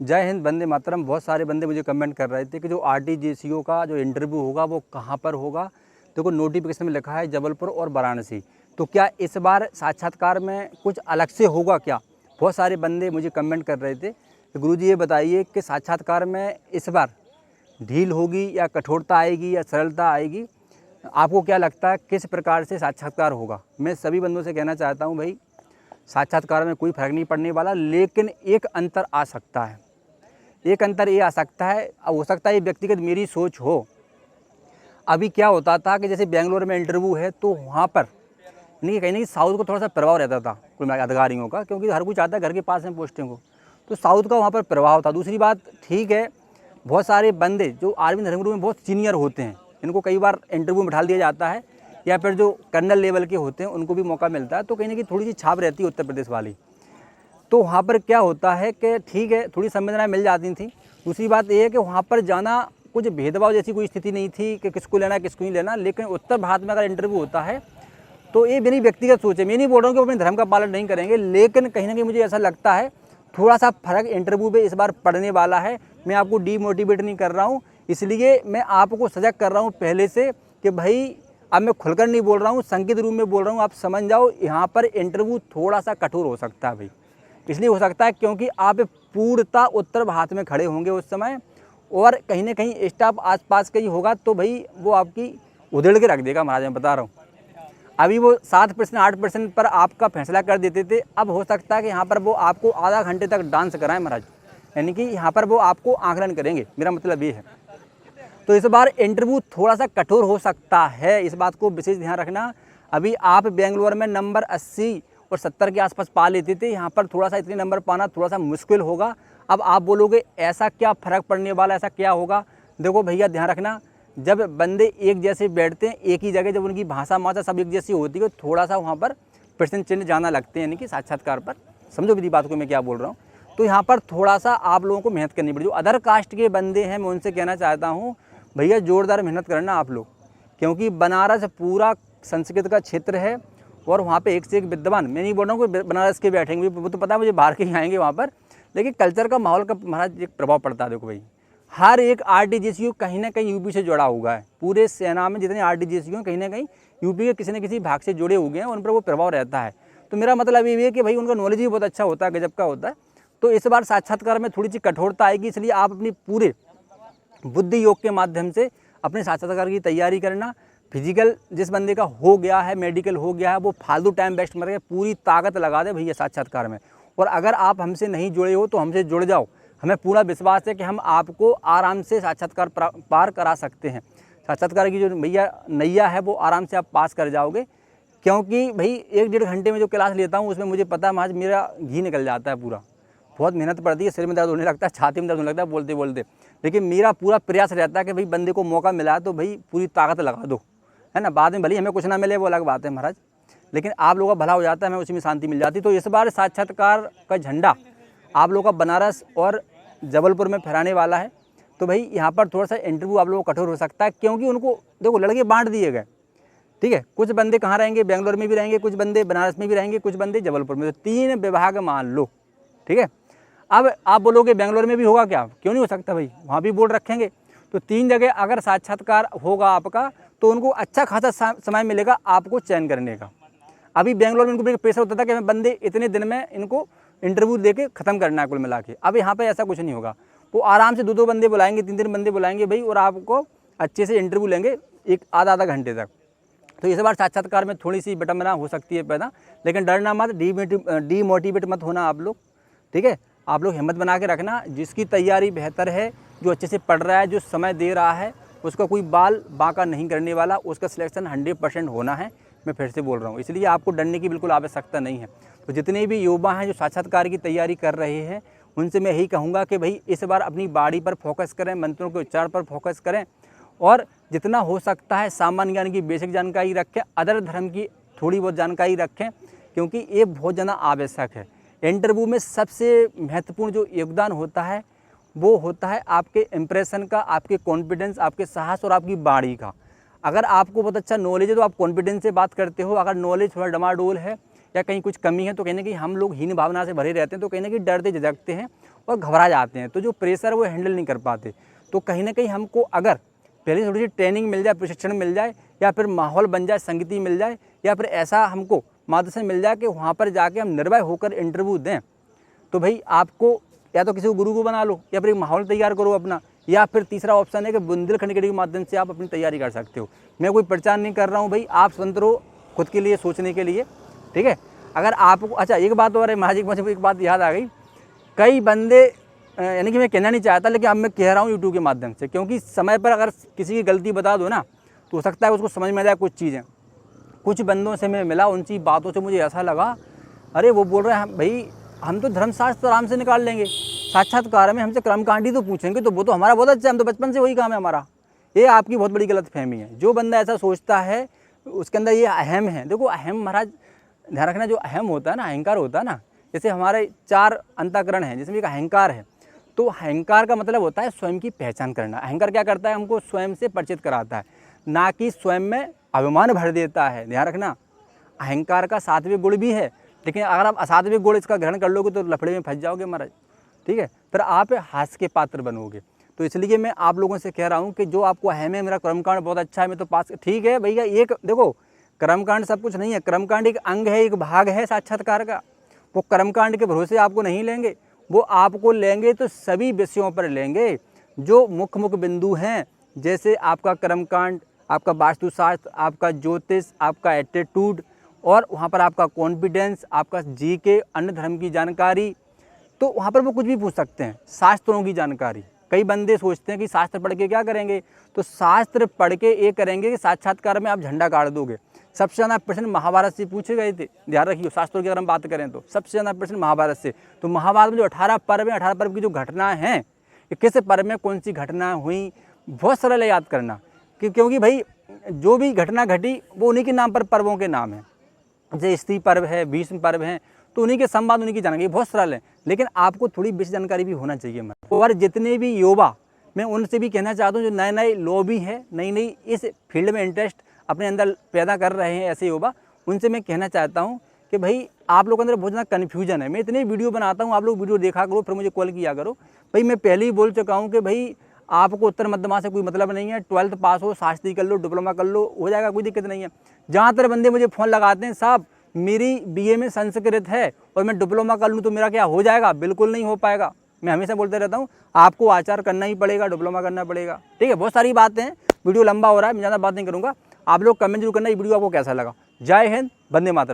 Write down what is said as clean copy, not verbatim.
जय हिंद, वंदे मातरम। बहुत सारे बंदे मुझे कमेंट कर रहे थे कि जो आरटीजीएससीओ का जो इंटरव्यू होगा वो कहाँ पर होगा। देखो नोटिफिकेशन में लिखा है जबलपुर और वाराणसी। तो क्या इस बार साक्षात्कार में कुछ अलग से होगा क्या? बहुत सारे बंदे मुझे कमेंट कर रहे थे कि गुरुजी ये बताइए कि साक्षात्कार में इस बार ढील होगी या कठोरता आएगी या सरलता आएगी। आपको क्या लगता है किस प्रकार से साक्षात्कार होगा? मैं सभी बंदों से कहना चाहता हूँ भाई, साक्षात्कार में कोई फर्क नहीं पड़ने वाला, लेकिन एक अंतर आ सकता है। एक अंतर ये आ सकता है, अब हो सकता है ये व्यक्तिगत मेरी सोच हो। अभी क्या होता था कि जैसे बेंगलोर में इंटरव्यू है तो वहाँ पर नहीं कहीं ना साउथ को थोड़ा सा प्रभाव रहता था कुल अधिकारियों का, क्योंकि हर कोई चाहता है घर के पास में पोस्टिंग हो, तो साउथ का वहाँ पर प्रभाव था। दूसरी बात, ठीक है, बहुत सारे बंदे जो आर्मी धर्मगुरु में बहुत सीनियर होते हैं, इनको कई बार इंटरव्यू में बिठा दिया जाता है, या फिर जो कर्नल लेवल के होते हैं उनको भी मौका मिलता है, तो कहीं ना कहीं थोड़ी सी छाप रहती है उत्तर प्रदेश वाली। तो वहाँ पर क्या होता है कि ठीक है, थोड़ी संवेदनाएं मिल जाती थी। दूसरी बात ये है कि वहाँ पर जाना कुछ भेदभाव जैसी कोई स्थिति नहीं थी कि किसको लेना किसको नहीं लेना। लेकिन उत्तर भारत में अगर इंटरव्यू होता है तो ये मेरी व्यक्तिगत सोच है, मैं नहीं बोल रहा हूँ कि वो अपने धर्म का पालन नहीं करेंगे, लेकिन कहीं ना कहीं मुझे ऐसा लगता है थोड़ा सा फर्क इंटरव्यू पे इस बार पड़ने वाला है। मैं आपको डीमोटिवेट नहीं कर रहा हूँ, इसलिए मैं आपको सजग कर रहा हूँ पहले से कि भाई अब मैं खुलकर नहीं बोल रहा हूँ, संकेत रूप में बोल रहा हूँ, आप समझ जाओ यहाँ पर इंटरव्यू थोड़ा सा कठोर हो सकता है भाई। इसलिए हो सकता है क्योंकि आप पूर्णतः उत्तर भारत में खड़े होंगे उस समय, और कहीं ना कहीं स्टाफ आसपास का ही होगा, तो भाई वो आपकी उधेड़ के रख देगा महाराज, मैं बता रहा हूँ। अभी वो 7% 8% पर आपका फैसला कर देते थे, अब हो सकता है कि यहाँ पर वो आपको आधा घंटे तक डांस कराएं महाराज, यानी कि यहाँ पर वो आपको आकलन करेंगे, मेरा मतलब ये है। तो इस बार इंटरव्यू थोड़ा सा कठोर हो सकता है, इस बात को विशेष ध्यान रखना। अभी आप बेंगलोर में नंबर 80 और 70 के आसपास पा लेते थे, यहाँ पर थोड़ा सा इतने नंबर पाना थोड़ा सा मुश्किल होगा। अब आप बोलोगे ऐसा क्या फ़र्क पड़ने वाला, ऐसा क्या होगा? देखो भैया ध्यान रखना, जब बंदे एक जैसे बैठते हैं एक ही जगह, जब उनकी भाषा माचा सब एक जैसी होती है, थोड़ा सा वहाँ पर प्रश्न चिन्ह जाना लगते हैं, यानी कि साक्षात्कार पर। समझो मेरी बात को मैं क्या बोल रहा हूँ। तो यहाँ पर थोड़ा सा आप लोगों को मेहनत करनी पड़ेगी। जो अदर कास्ट के बंदे हैं मैं उनसे कहना चाहता हूँ भैया जोरदार मेहनत करना आप लोग, क्योंकि बनारस पूरा संस्कृत का क्षेत्र है और वहाँ पे एक से एक विद्वान। मैं नहीं बोल रहा हूँ कि बनारस के बैठेंगे, वो तो पता है मुझे, बाहर के ही आएंगे वहाँ पर, लेकिन कल्चर का माहौल का महाराज एक प्रभाव पड़ता है। देखो भाई, हर एक आरटीजीएससीओ कहीं ना कहीं यूपी से जुड़ा हुआ है। पूरे सेना में जितने आरटीजीएससीओ हैं कहीं ना कहीं यूपी के किसी न किसी भाग से जुड़े हुए हैं, उन पर वो प्रभाव रहता है। तो मेरा मतलब ये है कि भाई उनका नॉलेज भी बहुत अच्छा होता है, गजब का होता है। तो इस बार साक्षात्कार में थोड़ी सी कठोरता आएगी, इसलिए आप अपनी पूरे बुद्धि योग के माध्यम से अपने साक्षात्कार की तैयारी करना। फिजिकल जिस बंदे का हो गया है, मेडिकल हो गया है, वो फालतू टाइम वेस्ट मर गया, पूरी ताकत लगा दे भैया साक्षात्कार में। और अगर आप हमसे नहीं जुड़े हो तो हमसे जुड़ जाओ, हमें पूरा विश्वास है कि हम आपको आराम से साक्षात्कार पार करा सकते हैं। साक्षात्कार की जो भैया नैया है वो आराम से आप पास कर जाओगे, क्योंकि भाई 1-1.5 घंटे में जो क्लास लेता हूँ उसमें मुझे पता है आज मेरा घी निकल जाता है पूरा। बहुत मेहनत पड़ती है, सिर में दर्द होने लगता है, छाती में दर्द होने लगता है बोलते बोलते, लेकिन मेरा पूरा प्रयास रहता है कि भाई बंदे को मौका मिला तो भाई पूरी ताकत लगा दो, है ना। बाद में भले हमें कुछ ना मिले वो अलग बात है महाराज, लेकिन आप लोगों का भला हो जाता है, हमें उसी में शांति मिल जाती। तो इस बार साक्षात्कार का झंडा आप लोगों का बनारस और जबलपुर में फहराने वाला है। तो भाई यहाँ पर थोड़ा सा इंटरव्यू आप लोगों को कठोर हो सकता है, क्योंकि उनको देखो लड़के बांट दिए गए, ठीक है। कुछ बंदे कहाँ रहेंगे, बेंगलोर में भी रहेंगे, कुछ बंदे बनारस में भी रहेंगे, कुछ बंदे जबलपुर में, तो 3 विभाग मान लो, ठीक है। अब आप बोलोगे बेंगलोर में भी होगा क्या? क्यों नहीं हो सकता भाई, वहाँ भी बोर्ड रखेंगे। तो 3 जगह अगर साक्षात्कार होगा आपका तो उनको अच्छा खासा समय मिलेगा आपको चयन करने का। अभी बेंगलोर में इनको प्रेशर होता था कि हमें बंदे इतने दिन में इनको इंटरव्यू देके ख़त्म करना है कुल मिला के। अब यहाँ पे ऐसा कुछ नहीं होगा, वो आराम से 2-2 बंदे बुलाएंगे, 3-3 बंदे बुलाएंगे भाई, और आपको अच्छे से इंटरव्यू लेंगे एक आधा घंटे तक। तो इस बार साक्षात्कार में थोड़ी सी विडंबना हो सकती है पैदा, लेकिन डरना मत, डीमोटिवेट मत होना आप लोग, ठीक है। आप लोग हिम्मत बना के रखना, जिसकी तैयारी बेहतर है, जो अच्छे से पढ़ रहा है, जो समय दे रहा है, उसका कोई बाल बांका नहीं करने वाला, उसका सिलेक्शन 100% होना है। मैं फिर से बोल रहा हूँ, इसलिए आपको डरने की बिल्कुल आवश्यकता नहीं है। तो जितने भी युवा हैं जो साक्षात्कार की तैयारी कर रहे हैं उनसे मैं यही कहूँगा कि भाई इस बार अपनी बाड़ी पर फोकस करें, मंत्रों के उच्चारण पर फोकस करें, और जितना हो सकता है सामान्य ज्ञान की बेसिक जानकारी रखें, अदर धर्म की थोड़ी बहुत जानकारी रखें, क्योंकि ये बहुत ज़्यादा आवश्यक है। इंटरव्यू में सबसे महत्वपूर्ण जो योगदान होता है वो होता है आपके इम्प्रेशन का, आपके कॉन्फिडेंस, आपके साहस और आपकी बाड़ी का। अगर आपको बहुत अच्छा नॉलेज है तो आप कॉन्फिडेंस से बात करते हो, अगर नॉलेज थोड़ा डमाडोल है या कहीं कुछ कमी है तो कहीं ना कहीं हम लोग हीन भावना से भरे रहते हैं, तो कहीं ना कहीं डरते झिझकते हैं और घबरा जाते हैं, तो जो प्रेशर वो हैंडल नहीं कर पाते। तो कहीं ना कहीं हमको अगर पहले थोड़ी सी ट्रेनिंग मिल जाए, प्रशिक्षण मिल जाए, या फिर माहौल बन जाए, संगति मिल जाए, या फिर ऐसा हमको मार्गदर्शन मिल जाए कि वहाँ पर जाके हम निर्भय होकर इंटरव्यू दें, तो भाई आपको या तो किसी को गुरु को बना लो, या फिर एक माहौल तैयार करो अपना, या फिर तीसरा ऑप्शन है कि बुंदेलखंड क्रिकेट के माध्यम से आप अपनी तैयारी कर सकते हो। मैं कोई प्रचार नहीं कर रहा हूँ भाई, आप स्वतंत्र हो खुद के लिए सोचने के लिए, ठीक है। अगर आपको अच्छा एक बात और है महाराज, मुझे एक बात याद आ गई, कई बंदे यानी कि मैं कहना नहीं चाहता, लेकिन अब मैं कह रहा हूँ यूट्यूब के माध्यम से, क्योंकि समय पर अगर किसी की गलती बता दो ना तो हो सकता है उसको समझ में आ जाए कुछ चीज़ें। कुछ बंदों से मैं मिला, उनकी बातों से मुझे ऐसा लगा, अरे वो बोल रहे हैं भाई हम तो धर्मशास्त्र आराम से निकाल लेंगे, साक्षात्कार में हमसे कर्मकांडी तो पूछेंगे तो वो तो हमारा बहुत अच्छा है, हम तो बचपन से वही काम है हमारा। ये आपकी बहुत बड़ी गलतफहमी है। जो बंदा ऐसा सोचता है उसके अंदर ये अहम है। देखो अहम महाराज ध्यान रखना, जो अहम होता है ना, अहंकार होता है ना, जैसे हमारे 4 अंतःकरण हैं जिसमें एक अहंकार है। तो अहंकार का मतलब होता है स्वयं की पहचान करना। अहंकार क्या करता है, हमको स्वयं से परिचित कराता है, ना कि स्वयं में अभिमान भर देता है। ध्यान रखना, अहंकार का सात्विक गुण भी है, लेकिन अगर आप असात्विक गुण इसका ग्रहण कर लोगे तो लफड़े में फंस जाओगे महाराज, ठीक है, फिर आप हास्य के पात्र बनोगे। तो इसलिए मैं आप लोगों से कह रहा हूँ कि जो आपको अहम है, मेरा कर्मकांड बहुत अच्छा है, मैं तो पास, ठीक है भैया। एक देखो कर्मकांड सब कुछ नहीं है, कर्मकांड एक अंग है, एक भाग है साक्षात्कार का। वो कर्मकांड के भरोसे आपको नहीं लेंगे, वो आपको लेंगे तो सभी विषयों पर लेंगे जो मुख्य मुख्य बिंदु हैं, जैसे आपका कर्मकांड, आपका वास्तुशास्त्र, आपका ज्योतिष, आपका एटीट्यूड, और वहाँ पर आपका कॉन्फिडेंस, आपका जीके, अन्य धर्म की जानकारी। तो वहाँ पर वो कुछ भी पूछ सकते हैं, शास्त्रों की जानकारी। कई बंदे सोचते हैं कि शास्त्र पढ़ के क्या करेंगे, तो शास्त्र पढ़ के ये करेंगे कि साक्षात्कार में आप झंडा गाड़ दोगे। सबसे ज़्यादा प्रश्न महाभारत से पूछे गए थे, ध्यान रखिए, शास्त्रों की अगर हम बात करें तो सबसे ज़्यादा प्रश्न महाभारत से। तो महाभारत में जो 18 पर्व हैं, 18 पर्व की जो घटनाएं हैं, कि किस पर्व में कौन सी घटना हुई, बहुत सरल है याद करना, क्योंकि भाई जो भी घटना घटी वो उन्हीं के नाम पर पर्वों के नाम हैं। जैसे स्त्री पर्व है, भीष्म पर्व है, तो उन्हीं के संवाद, उन्हीं की जानकारी बहुत सरल है, लेकिन आपको थोड़ी बेसिक जानकारी भी होना चाहिए। और जितने भी युवा, मैं उनसे भी कहना चाहता हूँ, जो नए नए लॉबी है, नई नई इस फील्ड में इंटरेस्ट अपने अंदर पैदा कर रहे हैं ऐसे युवा, उनसे मैं कहना चाहता हूँ कि भाई आप लोगों के अंदर बहुत ज़्यादा कन्फ्यूजन है। मैं इतने वीडियो बनाता हूँ, आप लोग वीडियो देखा करो, फिर मुझे कॉल किया करो। भाई मैं पहले ही बोल चुका हूँ कि भाई आपको उत्तर मध्यमा से कोई मतलब नहीं है, 12th पास हो, शास्त्री कर लो, डिप्लोमा कर लो, हो जाएगा, कोई दिक्कत नहीं है। जहाँ तर बंदे मुझे फ़ोन लगाते हैं, साहब मेरी बीए में संस्कृत है और मैं डिप्लोमा कर लूँ तो मेरा क्या हो जाएगा, बिल्कुल नहीं हो पाएगा। मैं हमेशा बोलते रहता हूँ, आपको आचार करना ही पड़ेगा, डिप्लोमा करना पड़ेगा, ठीक है। बहुत सारी बातें हैं, वीडियो लंबा हो रहा है, मैं ज़्यादा बात नहीं करूँगा। आप लोग कमेंट जरूर करना ये वीडियो आपको कैसा लगा। जय हिंद, वंदे मातरम।